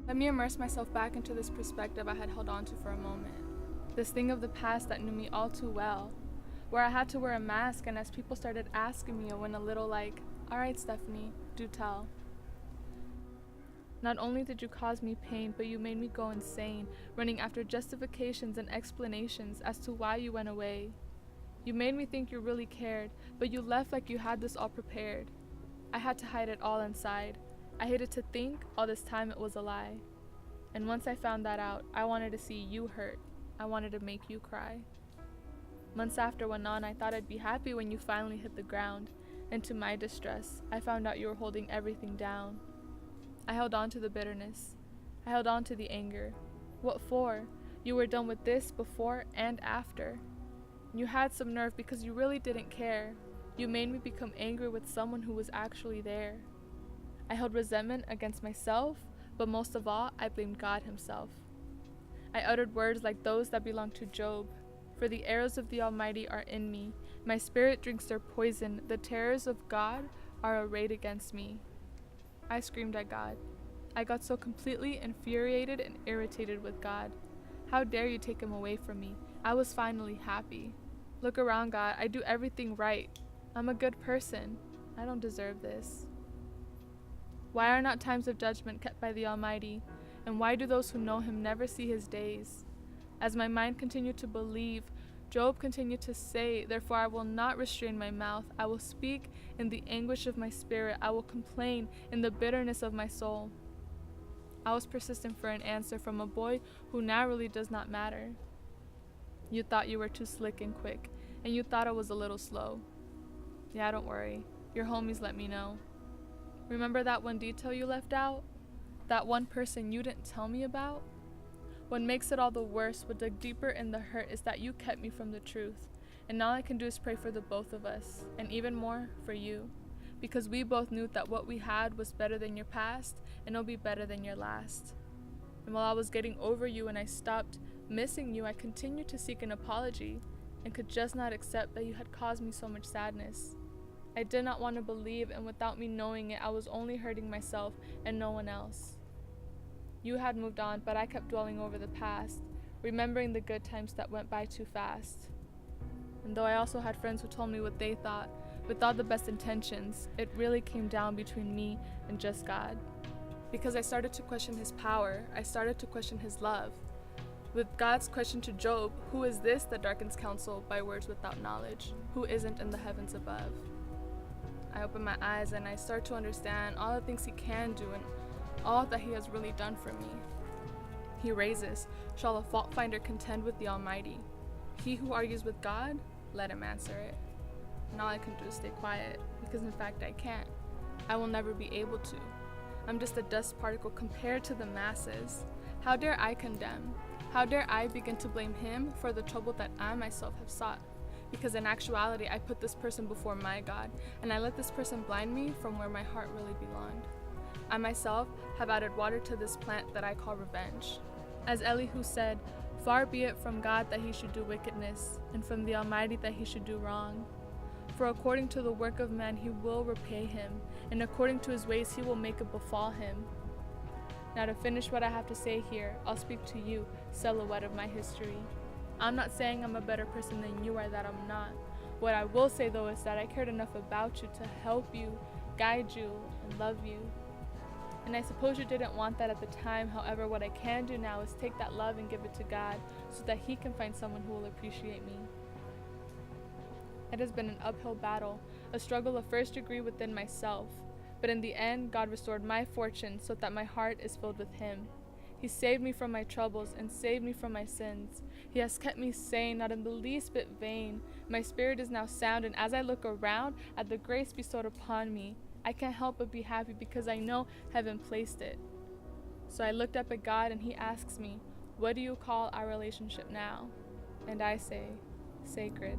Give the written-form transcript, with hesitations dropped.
Let me immerse myself back into this perspective I had held on to for a moment. This thing of the past that knew me all too well, where I had to wear a mask, and as people started asking me, I went a little like, "Alright, Stephanie, do tell." Not only did you cause me pain, but you made me go insane, running after justifications and explanations as to why you went away. You made me think you really cared, but you left like you had this all prepared. I had to hide it all inside. I hated to think all this time it was a lie. And once I found that out, I wanted to see you hurt. I wanted to make you cry. Months after went on, I thought I'd be happy when you finally hit the ground, and to my distress, I found out you were holding everything down. I held on to the bitterness. I held on to the anger. What for? You were done with this before and after. You had some nerve because you really didn't care. You made me become angry with someone who was actually there. I held resentment against myself, but most of all, I blamed God himself. I uttered words like those that belonged to Job. For the arrows of the Almighty are in me. My spirit drinks their poison. The terrors of God are arrayed against me. I screamed at God. I got so completely infuriated and irritated with God. How dare you take him away from me? I was finally happy. Look around, God. I do everything right. I'm a good person. I don't deserve this. Why are not times of judgment kept by the Almighty? And why do those who know him never see his days? As my mind continued to believe, Job continued to say, "Therefore I will not restrain my mouth. I will speak in the anguish of my spirit. I will complain in the bitterness of my soul." I was persistent for an answer from a boy who now really does not matter. You thought you were too slick and quick, and you thought I was a little slow. Yeah, don't worry. Your homies let me know. Remember that one detail you left out? That one person you didn't tell me about? What makes it all the worse, what dug deeper in the hurt, is that you kept me from the truth. And all I can do is pray for the both of us, and even more for you. Because we both knew that what we had was better than your past, and it'll be better than your last. And while I was getting over you and I stopped missing you, I continued to seek an apology, and could just not accept that you had caused me so much sadness. I did not want to believe, and without me knowing it, I was only hurting myself and no one else. You had moved on, but I kept dwelling over the past, remembering the good times that went by too fast. And though I also had friends who told me what they thought, with all the best intentions, it really came down between me and just God. Because I started to question his power, I started to question his love. With God's question to Job, "Who is this that darkens counsel by words without knowledge? Who isn't in the heavens above?" I open my eyes and I start to understand all the things he can do and all that he has really done for me. He raises, "Shall a fault finder contend with the Almighty? He who argues with God, let him answer it." And all I can do is stay quiet, because in fact I can't. I will never be able to. I'm just a dust particle compared to the masses. How dare I condemn? How dare I begin to blame him for the trouble that I myself have sought? Because in actuality, I put this person before my God, and I let this person blind me from where my heart really belonged. I myself have added water to this plant that I call revenge. As Elihu said, "Far be it from God that he should do wickedness, and from the Almighty that he should do wrong. For according to the work of man he will repay him, and according to his ways he will make it befall him." Now to finish what I have to say here, I'll speak to you, silhouette of my history. I'm not saying I'm a better person than you or that I'm not. What I will say though is that I cared enough about you to help you, guide you, and love you. And I suppose you didn't want that at the time. However, what I can do now is take that love and give it to God so that he can find someone who will appreciate me. It has been an uphill battle, a struggle of first degree within myself. But in the end, God restored my fortune so that my heart is filled with him. He saved me from my troubles and saved me from my sins. He has kept me sane, not in the least bit vain. My spirit is now sound, and as I look around at the grace bestowed upon me, I can't help but be happy because I know heaven placed it. So I looked up at God and he asks me, "What do you call our relationship now?" And I say, "Sacred."